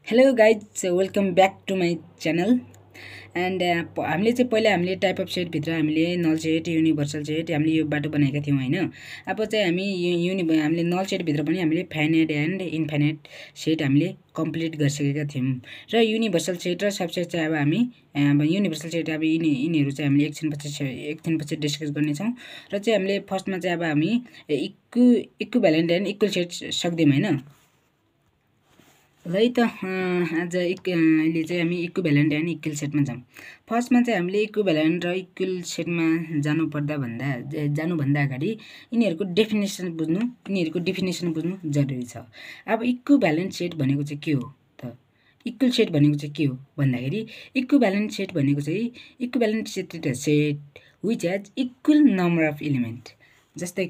Hello guys, welcome back to my channel. And हामीले चाहिँ पहिला हामीले टाइप अफ सेट भित्र हामीले नल सेट युनिभर्सल सेट हामीले यो बाटो बनाएका थियौं हैन। अब चाहिँ हामी हामीले नल सेट भित्र पनि हामीले फाइनाइट एन्ड इन्फाइनाइट सेट हामीले कम्प्लिट गरिसकेका थियौं र युनिभर्सल सेट र सबसेट चाहिँ अब हामी युनिभर्सल सेट अब यिनीहरु चाहिँ हामीले एकछिनपछि डिस्कस गर्ने छौं र चाहिँ हामीले फर्स्टमा चाहिँ अब हामी इक्विभ्यालेन्ट एन्ड इक्वल सेट सक्दैम हैन। है त आज अहिले चाहिँ हामी इक्विभ्यालेन्ट एन्ड इक्वल सेटमा जाउँ। फर्स्टमा चाहिँ हामीले इक्विभ्यालेन्ट र इक्वल सेटमा जानुभन्दा अगाडि यिनीहरुको डेफिनेसन बुझ्नु जरुरी छ। अब इक्विभ्यालेन्ट सेट भनेको चाहिँ के हो त? इक्वल सेट भनेको चाहिँ के हो भन्दाखेरि इक्विभ्यालेन्ट सेट भनेको चाहिँ equivalent set is a set which has equal number of element. जस्तै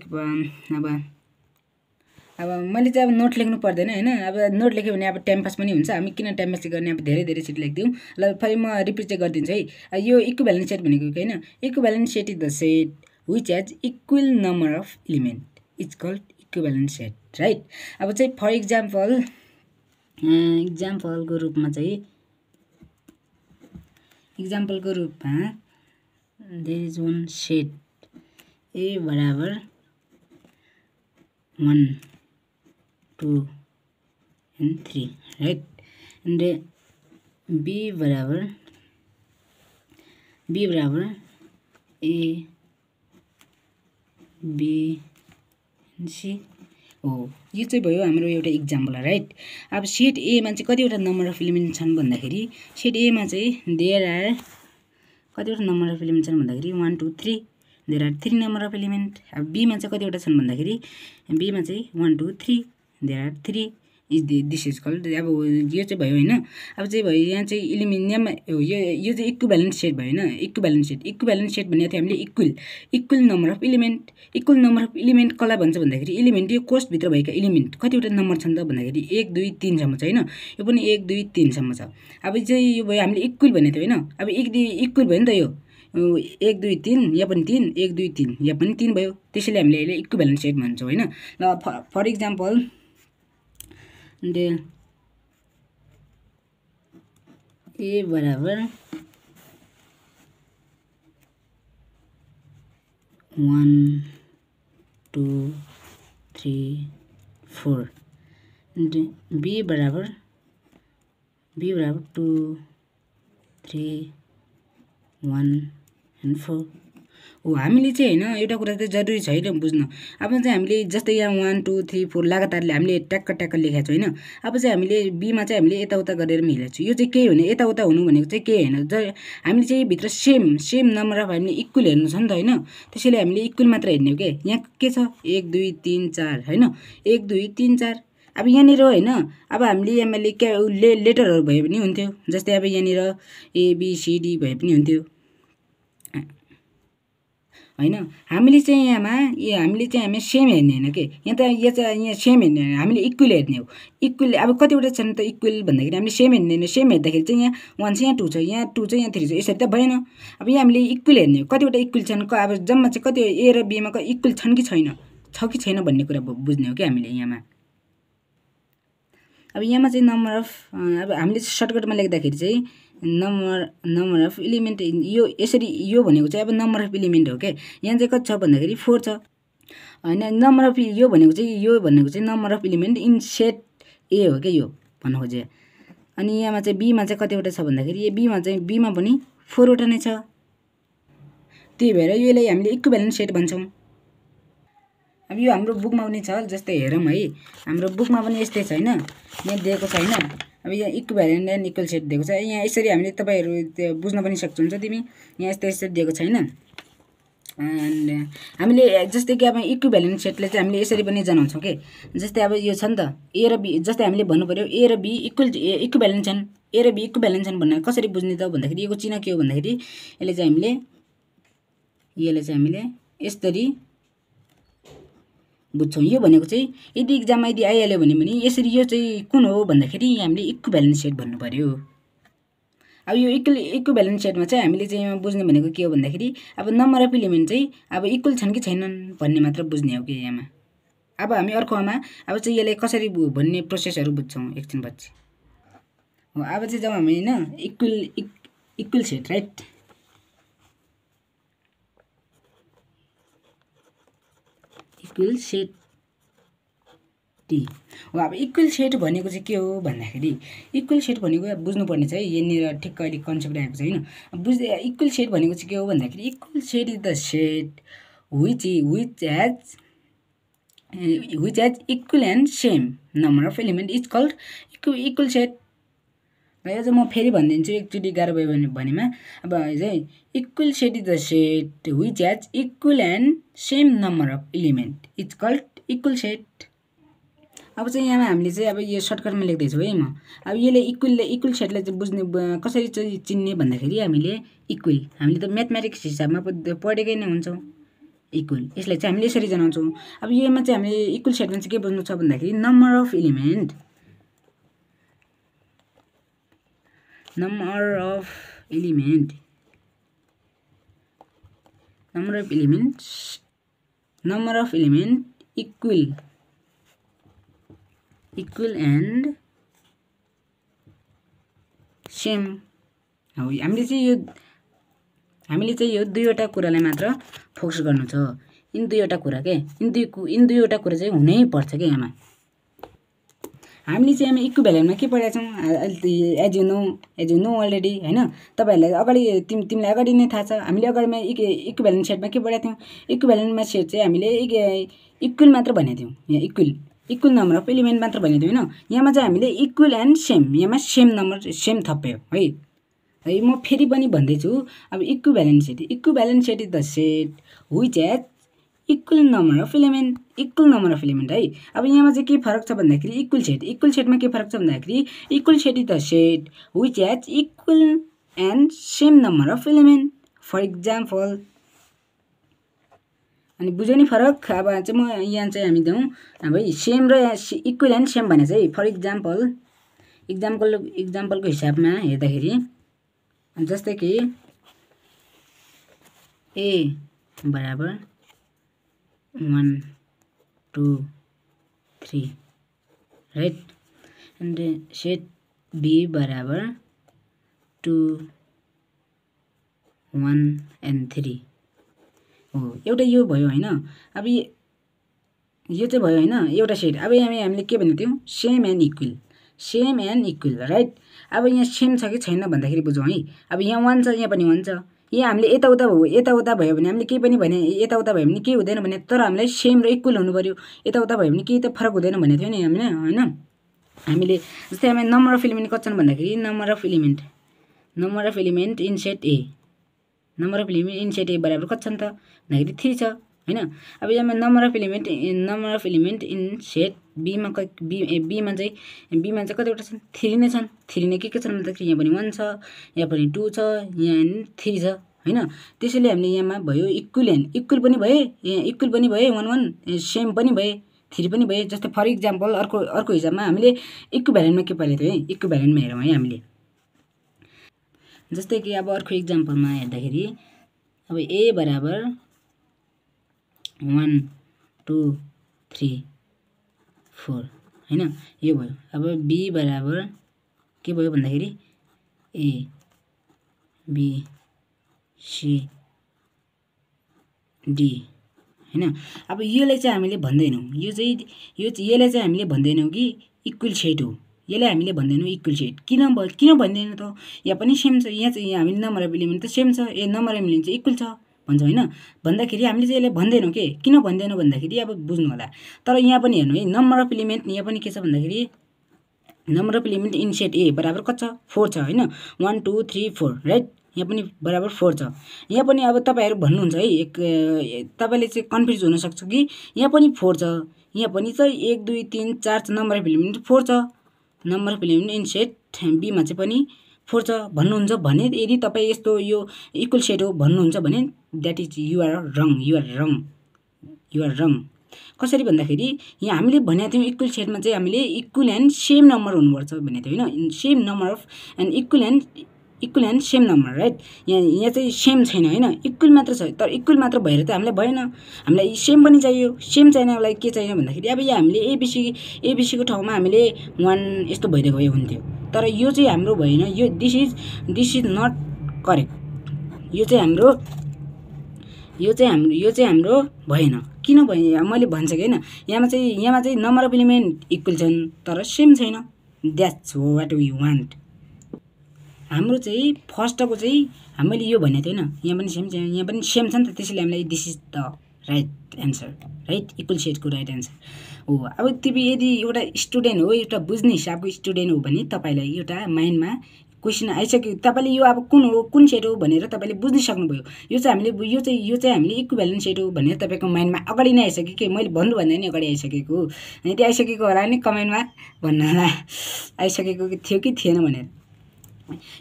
अब मैले चाहिँ अब नोट लेख्नु पर्दैन हैन। अब नोट लेख्यो भने अब टाइम पास पनि हुन्छ। हामी किन टाइम पास गर्ने, अब धेरै छिटो लेख्दियौ। ल फेरि म रिपिट चाहिँ गर्दिन्छु है। यो इक्विभ्यालेन्ट सेट भनेको के हैन, equivalent set is the set which has equal number of element is called equivalent set, right. अब चाहिँ फर एक्जाम्पलको रूपमा there is one set A बराबर 1 2 and 3, right? And b बराबर a b and c हो। यो चाहिँ भयो हाम्रो एउटा इक्जाम्पल, राइट। अब सेट ए मा चाहिँ कतिवटा नम्बर अफ एलिमेन्ट छन् भन्दाखेरि सेट ए मा चाहिँ देयर आर कतिवटा नम्बर अफ एलिमेन्ट छन् भन्दाखेरि 1 2 3 there are 3 number of element. अब बी मा चाहिँ कतिवटा छन् भन्दाखेरि बी मा चाहिँ 1 2 3 there are 3 this is called. अब यो चाहिँ भयो हैन। अब चाहिँ भयो यहाँ चाहिँ एलिमेन्ट यो चाहिँ इक्विभ्यालेन्ट सेट भयो हैन। इक्विभ्यालेन्ट सेट भनेको थियो हामीले इक्वल नम्बर अफ एलिमेन्ट कसलाई भन्छ भन्दाखेरि एलिमेन्ट यो कोष्ठ भित्र भएका एलिमेन्ट कतिवटा नम्बर छन् त भन्दाखेरि 1 2 3 सम्म छ हैन। यो पनि 1 2 3 सम्म छ। अब चाहिँ यो भयो हामीले इक्वल भनेको थियो हैन। अब इक्वल भयो नि त यो 1 2 3 यहाँ पनि 3 1 2 3 यहाँ पनि 3 भयो। त्यसैले हामीले यसले इक्विभ्यालेन्ट सेट भन्छौं हैन। ल फर एक्जाम्पल ए बराबर 1 2 3 4 बी बराबर 2 3 1 and 4 हो। हामीले चाहिँ हैन एउटा कुरा चाहिँ जरुरी छ हैन बुझ्न। अब चाहिँ हामीले जस्तै यहाँ 1 2 3 4 लगातारले हामीले ट्याक्क लेखेका छौं हैन। अब चाहिँ हामीले बी मा चाहिँ हामीले यताउता गरेर मिलेको छु। यो चाहिँ के भने यताउता हुनु भनेको चाहिँ के हैन, हामीले चाहिँ भित्र सेम नम्बर अफ हामीले इक्वल हेर्नु छ नि त हैन। त्यसैले हामीले इक्वल मात्र हेर्ने हो के। यहाँ के छ 1 2 3 4 हैन, 1 2 3 4। अब यहाँनिर हैन, अब हामीले यहाँले लेटरहरु भए पनि हुन्थ्यो। जस्तै अब यहाँनिर ए बी सी डी भए पनि हुन्थ्यो हैन। हामीले चाहिँ हामी सेम हेर्ने हैन के। यहाँ सेम हेर्ने हैन, हामीले इक्वल हेर्ने हो। इक्वल अब कतिवटा छन् त इक्वल भन्दाखेरि हामीले सेम हेर्ने हैन। सेम हेर्दाखेरि चाहिँ यहाँ 1 छ, यहाँ 2 छ, यहाँ 2 छ, यहाँ 3 छ, यसरी त भएन। अब यहाँ हामीले इक्वल हेर्ने हो, कतिवटा इक्वल छन्। अब जम्मा चाहिँ कति ए र बी मा इक्वल छन् कि छैन भन्ने कुरा बुझ्ने हो के हामीले यहाँमा। अब यहाँमा चाहिँ नम्बर अफ अब हामीले सर्टकटमा लेख्दाखेरि चाहिँ नम्बर अफ एलिमेन्ट यो यसरी यो भनेको चाहिँ अब नम्बर अफ एलिमेन्ट हो के। यहाँ चाहिँ कति छ भन्दाखेरि 4 छ हैन। नम्बर अफ यो भनेको चाहिँ number of element in set ए हो के यो भन्नु खोजे। अनि यहाँमा चाहिँ बी मा चाहिँ कतिवटा छ भन्दाखेरि बी मा पनि 4 वटा नै छ। त्यही भएर यसलाई हामीले इक्विभ्यालेन्ट सेट भन्छौं। अब यो हाम्रो बुकमा पनि छ। जस्तै हेरौँ है, हाम्रो बुकमा पनि यस्तै छ हैन। यहाँ दिएको छ हैन। अब यहाँ इक्विभ्यालेन्ट एन्ड इक्वल सेट दिएको छ। यहाँ यसरी हामीले तपाईहरु बुझ्न पनि सक्नुहुन्छ तिमी। यहाँ यस्तै दिएको छ हैन। एन्ड हामीले जस्तै कि अब इक्विभ्यालेन्ट सेटले चाहिँ हामीले यसरी पनि जनाउँछौं के। जस्तै अब यो छ नि त ए र बी। जस्तै हामीले भन्नु पर्यो ए र बी इक्विभ्यालेन्ट छन्। ए र बी इक्विभ्यालेन्ट छन् भन्ने कसरी बुझ्ने त भन्दाखेरि योको चिन्ह के हो भन्दाखेरि यसले चाहिँ हामीले यसरी बुझ्छौं। यो भनेको चाहिँ यदि एक्जाममा आइहाल्यो भने पनि यसरी यो चाहिँ कुन हो भन्दाखेरि हामीले इक्विभ्यालेन्ट सेट भन्नु पर्यो। अब यो इक्विभ्यालेन्ट सेटमा चाहिँ हामीले चाहिँ बुझ्ने भनेको के हो भन्दाखेरि अब नम्बर अफ एलिमेन्ट चाहिँ अब इक्वल छन् कि छैनन् भन्ने मात्र बुझ्ने हो के यहाँमा। अब हामी अर्कोमा अब चाहिँ यसले कसरी भन्ने प्रोसेसहरु बुझ्छौं एकछिन पछि। हो अब चाहिँ जब हामी हैन equal set right equal set T हो अब इक्वल सेट भनेको चाहिँ के हो भन्दाखेरि इक्वल सेट भनेको बुझ्नुपर्ने चाहिँ यहाँनिर ठिक्क अहिले कन्सेप्ट आएको छ हैन बुझ्दै इक्वल सेट भनेको चाहिँ के हो भन्दाखेरि equal set is the set which has equal and same number of element is called equal set र यो चाहिँ म फेरि भनिदिन्छु एकचोटि गाह्रो भयो भनेमा अब चाहिँ equal set is the set which has equal and same number of element is called equal set अब चाहिँ यहाँ हामीले चाहिँ अब यो सर्टकटमा लेख्दैछु है म अब यसले इक्वल सेटलाई चाहिँ बुझ्ने कसरी चाहिँ चिन्ने भन्दाखेरि हामीले इक्वल हामीले त म्याथमेटिक्स हिसाबमा पढेकै नै हुन्छौँ इक्वल यसलाई चाहिँ हामीले यसरी जनाउँछौँ अब यसमा चाहिँ हामीले इक्वल सेटमा चाहिँ के बुझ्नु छ भन्दाखेरि number of element equal and same हो हामीले चाहिँ यो दुईवटा कुरालाई मात्र फोकस गर्नु छ इन दुईवटा कुरा के इन दुईवटा कुरा चाहिँ हुनै पर्छ के यहाँ हामीले चाहिँ हामी इक्विभ्यालेन्टमा के पढेका छौं एज यु नो अलरेडी हैन तपाईहरुलाई अगाडि तिमीलाई अगाडि नै थाहा छ हामीले अगाडिमा इक्विभ्यालेन्ट सेटमा के पढेका थियौं इक्विभ्यालेन्टमा सेट चाहिँ हामीले इक्वल मात्र भनेको थियौं यहाँ इक्वल नम्बर अफ एलिमेन्ट मात्र भनेको थियौं हैन यहाँमा चाहिँ हामीले इक्वल एन्ड सेम यहाँमा सेम नम्बर सेम थप्यो है म फेरि पनि भन्दै छु अब equivalent set is the set which has equal number of element है अब यहाँमा चाहिँ के फरक छ भन्दाखेरि इक्वल सेटमा के फरक छ भन्दाखेरि equal set is the set which has equal and same number of element for example अनि बुझ्यो नि फरक अब चाहिँ म यहाँ चाहिँ हामी दिउँ अब सेम र इक्वल एन्ड सेम भने चाहिँ फर एक्जाम्पलको हिसाबमा हेर्दाखेरि जस्तै कि ए बराबर 1 2 3 राइट एन्ड सेट बी बराबर 2 1 एन्ड 3 हो एउटा यो भयो हैन अब यो चाहिँ भयो हैन एउटा सेट अब हामीले के भनेको थियौं सेम एन्ड इक्वल राइट अब यहाँ सेम छ कि छैन भन्दाखेरि बुझौँ है अब यहाँ 1 छ यहाँ पनि 1 छ यहाँ हामीले यताउता भयो भने हामीले केही पनि भने यताउता भयो भने केही हुँदैन भने तर हामीलाई सेम र इक्वल हुनु पर्यो यताउता भयो भने केही त फरक हुँदैन भनेको थियो नि हामीले हैन हामीले जस्तै हामी नम्बर अफ एलिमेन्ट कति छन् भन्दाखेरि number of element in set A बराबर कति छन् त भन्दाखेरि 3 छ हैन अब यहाँ number of element in set बीमा चाहिँ कतिवटा छन् 3 नै छन् 3 नै के छन् भन्दाखेरि यहाँ पनि 1 छ यहाँ पनि 2 छ यहाँ 3 छ हैन त्यसैले हामीले यहाँमा भयो इक्वल पनि भए यहाँ इक्वल पनि भए 1 1 सेम पनि भए 3 पनि भए जस्तै फर एक्जाम्पल अर्को हिसाबमा हामीले इक्विभ्यालेन्टमा के पढेको थियौ है इक्विभ्यालेन्टमा हेरौँ है हामीले जस्तै कि अब अर्को एक्जाम्पलमा हेर्दाखेरि अब ए बराबर 1 2 3 4 हैन यो भयो अब बी बराबर के भयो भन्दाखेरि ए बी सी डी हैन अब यसलाई चाहिँ हामीले भन्दैनौं यसलाई चाहिँ हामीले भन्दैनौं कि इक्वल सेट हो यसलाई हामीले भन्दैनौं इक्वल सेट किन भन्दैनौं त यहाँ पनि सेम छ यहाँ चाहिँ हामीले नम्बर अफ एलिमेन्ट त सेम छ नम्बर अफ एलिमेन्ट चाहिँ इक्वल छ भन्छौं हैन भन्दाखेरि हामीले चाहिँ यसलाई भन्दैनौं के किन भन्दैनौं भन्दाखेरि अब बुझ्नु होला तर यहाँ पनि हेर्नु है नम्बर अफ एलिमेन्ट यहाँ पनि के छ भन्दाखेरि number of element in set A बराबर कति छ 4 छ हैन 1 2 3 4 राइट यहाँ पनि बराबर 4 छ यहाँ पनि अब तपाईहरु भन्नुहुन्छ है तपाईले चाहिँ कन्फ्युज हुन सक्छ कि यहाँ पनि 4 छ यहाँ पनि चाहिँ 1 2 3 4 नम्बर अफ एलिमेन्ट 4 छ number of element in set B मा चाहिँ पनि 4 छ भन्नुहुन्छ भने यदि तपाई यस्तो यो इक्वल सेट हो भन्नुहुन्छ भने that is you are wrong कसरी भन्दाखेरि यहाँ हामीले भनेको थियौ इक्वल सेटमा चाहिँ हामीले इक्वल एन्ड सेम नम्बर हुनुपर्छ भनेको थियौ हैन same number of and equal and equal and same number right. यहाँ चाहिँ सेम छैन होइन, इक्वल मात्र छ। तर इक्वल मात्र भएर त हामीलाई भएन, हामीलाई सेम पनि चाहियो। सेम चाहिनलाई के चाहियो भन्दाखेरि अब यहाँ हामीले एबिसीको ठाउँमा हामीले 1 यस्तो भइदिएको भए हुन्थ्यो। तर यो चाहिँ हाम्रो भएन, यो दिस इज नट करेक्ट। यो चाहिँ हाम्रो भएन। किन भयो मैले भन्छ कि होइन, यहाँ चाहिँ नम्बर अफ एलिमेन्ट इक्वल छन् तर सेम छैन। That's what we want. हाम्रो चाहिँ फर्स्टको चाहिँ हामीले यो भनेको थियो होइन, यहाँ पनि सेम छ, यहाँ पनि सेम छ नि त, त्यसैले हामीलाई this is the right answer, right equal सेटको राइट एन्सर हो। अब तिमी यदि एउटा स्टुडेन्ट हो, एउटा बुझ्ने हिसाबको स्टुडेन्ट हो भने तपाईँलाई एउटा माइन्डमा क्वेसन आइसक्यो, तपाईँले यो अब कुन सेट हो भनेर तपाईँले बुझ्न सक्नुभयो। यो चाहिँ हामीले इक्विभ्यालेन्ट सेट हो भनेर तपाईँको माइन्डमा अगाडि नै आइसक्यो कि मैले भन्नुभन्दा नि अगाडि आइसकेको। अनि त्यो आइसकेको होला नि कमेन्टमा भन्नलाई आइसकेको थियो कि थिएन भनेर।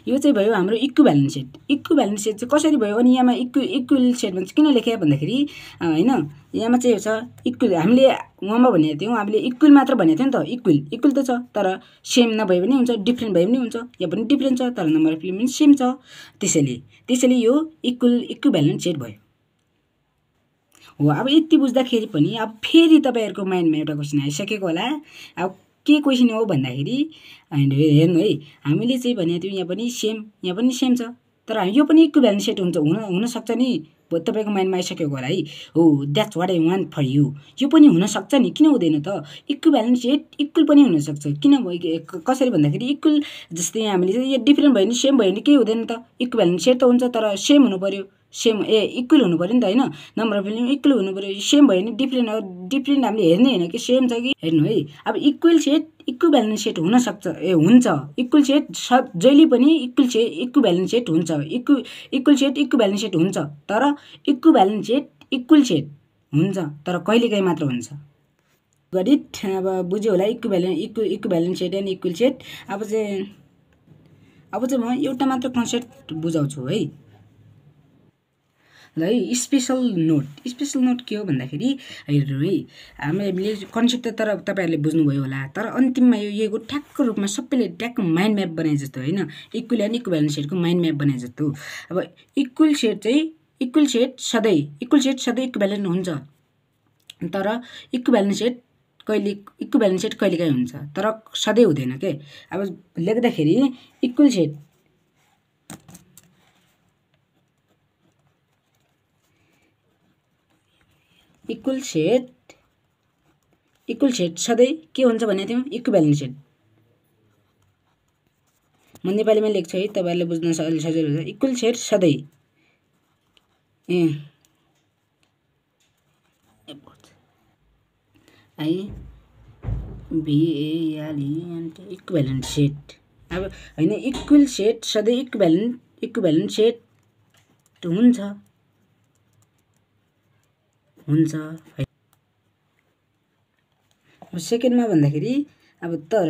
यो चाहिँ भयो हाम्रो इक्विभ्यालेन्ट सेट। इक्विभ्यालेन्ट सेट चाहिँ कसरी भयो अनि यहाँमा इक्वल सेट भन्छ किन लेखे भन्दाखेरि होइन, यहाँमा चाहिँ छ इक्वल। हामीले उहाँमा भनेको थियौँ, हामीले इक्वल मात्र भनेको थियो नि त, इक्वल त छ तर सेम नभए पनि हुन्छ, डिफ्रेन्ट भए पनि हुन्छ। यहाँ पनि डिफ्रेन्ट छ तर नम्बर अफ एलिमेन्ट सेम छ। त्यसैले यो इक्विभ्यालेन्ट सेट भयो हो। अब यति बुझ्दाखेरि पनि अब फेरि तपाईँहरूको माइन्डमा एउटा क्वेसन आइसकेको होला। अब के क्वेसन हो भन्दाखेरि हेर्नु है, हामीले चाहिँ भनेको थियौँ यहाँ पनि सेम छ तर यो पनि इक्विभ्यालेन्ट सेट हुनसक्छ नि, तपाईँको माइन्डमा आइसकेको होला है। हो, that's what I want for you. यो पनि हुनसक्छ नि, किन हुँदैन त? इक्विभ्यालेन्ट सेट इक्वल पनि हुनसक्छ। किन कसरी भन्दाखेरि इक्वल जस्तै हामीले चाहिँ यो डिफ्रेन्ट भयो भने सेम भयो भने केही हुँदैन त। इक्विभ्यालेन्ट सेट त हुन्छ तर सेम हुनु पऱ्यो, इक्वल हुनु पऱ्यो नि त होइन। नम्बर अफ एलिमेन्ट इक्वल हुनु पऱ्यो, सेम भयो भने डिफ्रेन्ट हामीले हेर्ने होइन कि सेम छ कि। हेर्नु है, अब इक्वल सेट इक्विभ्यालेन्ट सेट हुनसक्छ, हुन्छ। इक्वल सेट जहिले पनि इक्विभ्यालेन्ट सेट हुन्छ, इक्वल सेट इक्विभ्यालेन्ट सेट हुन्छ तर इक्विभ्यालेन्ट सेट इक्वल सेट हुन्छ तर कहिलेकाहीँ मात्र हुन्छ। गरिट अब बुझ्यो होला equivalent set and equal set. अब चाहिँ म एउटा मात्र कन्सेप्ट बुझाउँछु है। ल है, स्पेसल नोट के हो भन्दाखेरि हेर्नु है, हामीले कन्सेप्ट त तर तपाईँहरूले बुझ्नुभयो होला, तर अन्तिममा यो ठ्याक्क रूपमा सबैले ट्याक्क माइन्ड म्याप बनाए जस्तो होइन, इक्वल एन्ड इक्विभ्यालेन्ट सेटको माइन्ड म्याप बनाए जस्तो। अब इक्वल सेट सधैँ इक्विभ्यालेन्ट हुन्छ तर इक्विभ्यालेन्ट सेट कहिलेकाहीँ हुन्छ तर सधैँ हुँदैन के। अब लेख्दाखेरि इक्वल सेट सधैँ के हुन्छ भनेको थियौँ, इक्विभ्यालेन्ट सेट। म नेपालीमा लेख्छु है, तपाईँहरूले बुझ्न सजिलो हुन्छ। इक्वल सेट सधैँ इक्विभ्यालेन्ट सेट। अब होइन, इक्वल सेट सधैँ इक्विभ्यालेन्ट सेट हुन्छ। अब सेकेन्डमा भन्दाखेरि अब तर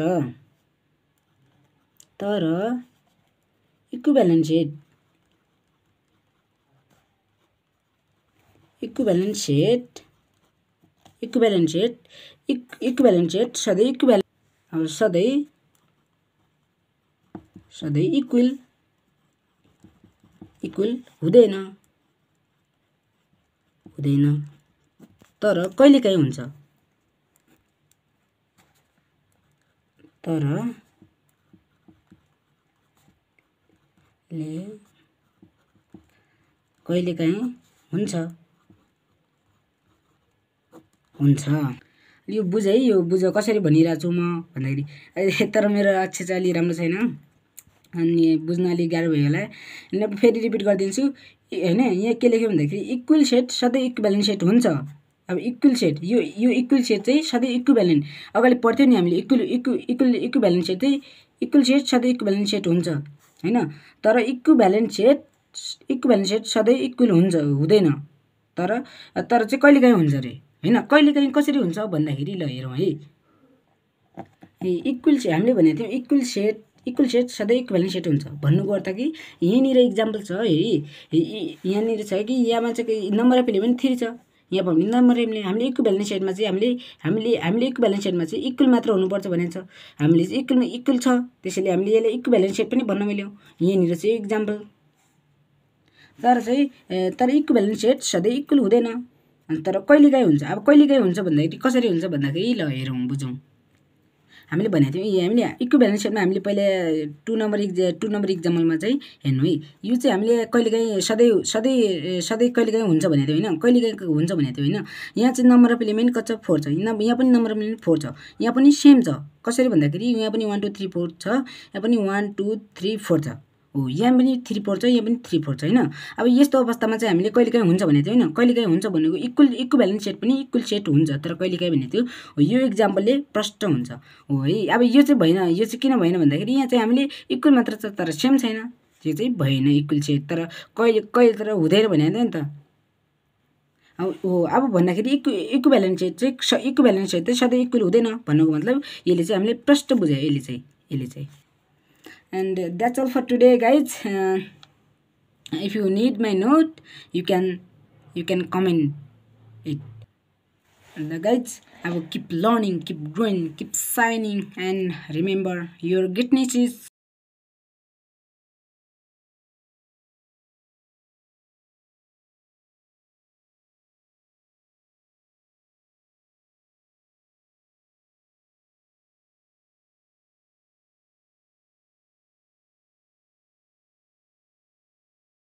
इक्विभ्यालेन्ट सेट सधैँ इक्वल हुँदैन तर कहिलेकाहीँ हुन्छ। यो बुझ है, यो बुझ कसरी भनिरहेको छु म भन्दाखेरि। तर मेरो अक्षर चाहिँ अलि राम्रो छैन अनि बुझ्न अलिक गाह्रो भयो होला। फेरि रिपिट गरिदिन्छु होइन। यहाँ के लेख्यो भन्दाखेरि इक्वल सेट सधैँ इक्विभ्यालेन्ट सेट हुन्छ। अब इक्वल सेट यो इक्वल सेट चाहिँ सधैँ इक्विभ्यालेन्ट, अगाडि पढ्थ्यो नि हामीले, इक्विभ्यालेन्ट सेट चाहिँ इक्वल सेट सधैँ इक्विभ्यालेन्ट सेट हुन्छ होइन। तर इक्विभ्यालेन्ट सेट सधैँ इक्वल हुँदैन तर चाहिँ कहिलेकाहीँ हुन्छ अरे होइन। कहिलेकाहीँ कसरी हुन्छ भन्दाखेरि ल हेरौँ है। इक्वल सेट हामीले भनेको थियौँ इक्वल सेट सधैँ इक्विभ्यालेन्ट सेट हुन्छ भन्नुको अर्थ कि यहीँनिर इक्जाम्पल छ है, यहाँनिर छ कि यहाँमा चाहिँ नम्बर अफ एलिमेन्ट 3 छ, यहाँ पनि नम्बर हामीले इक्विभ्यालेन्ट सेटमा चाहिँ हामीले इक्विभ्यालेन्ट सेटमा चाहिँ इक्वल मात्र हुनुपर्छ भनेको छ। हामीले चाहिँ इक्वल छ, त्यसैले हामीले यसलाई इक्विभ्यालेन्ट सेट पनि भन्न मिल्यो। यहाँनिर चाहिँ इक्जाम्पल तर इक्विभ्यालेन्ट सेट सधैँ इक्वल हुँदैन, तर कहिलेकाहीँ हुन्छ। अब कहिलेकाहीँ हुन्छ भन्दाखेरि कसरी हुन्छ भन्दाखेरि ल हेरौँ बुझौँ। हामीले भनेको थियौँ हामीले इक्विभ्यालेन्ट सेटमा हामीले पहिला 2 नम्बर इक्जाम्पलमा चाहिँ हेर्नु है, यो चाहिँ हामीले कहिलेकाहीँ सधैँ कहिलेकाहीँ हुन्छ भनेको थियो होइन, कहिलेकाहीँ हुन्छ भनेको थियो होइन। यहाँ चाहिँ नम्बर अफ एलिमेन्ट कति छ 4 छ, यहाँ पनि नम्बर अफ एलिमेन्ट 4 छ, यहाँ पनि सेम छ। कसरी भन्दाखेरि यहाँ पनि 1 2 3 4 छ, यहाँ पनि 1 2 3 4 छ, हो यहाँ पनि 3 4 छ, यहाँ पनि 3 4 छ होइन। अब यस्तो अवस्थामा चाहिँ हामीले कहिलेकाहीँ हुन्छ भनेको थियो होइन, कहिलेकाहीँ हुन्छ भनेको इक्विभ्यालेन्ट सेट पनि इक्वल सेट हुन्छ, तर कहिलेकाहीँ भनेको थियो। हो यो इक्जाम्पलले प्रष्ट हुन्छ हो है। अब यो चाहिँ भएन, यो चाहिँ किन भएन भन्दाखेरि यहाँ चाहिँ हामीले इक्वल मात्र छ तर सेम छैन, त्यो चाहिँ भएन इक्वल सेट। तर कहिले तर हुँदैन भनेको थियो नि त। अब भन्दाखेरि इक्विभ्यालेन्ट सेट चाहिँ सधैँ इक्वल हुँदैन भन्नुको मतलब यसले चाहिँ हामीले प्रष्ट बुझायो यसले चाहिँ। And that's all for today guys. If you need my note you can comment it. And guys, I will keep learning, keep growing, keep shining, and remember your greatness is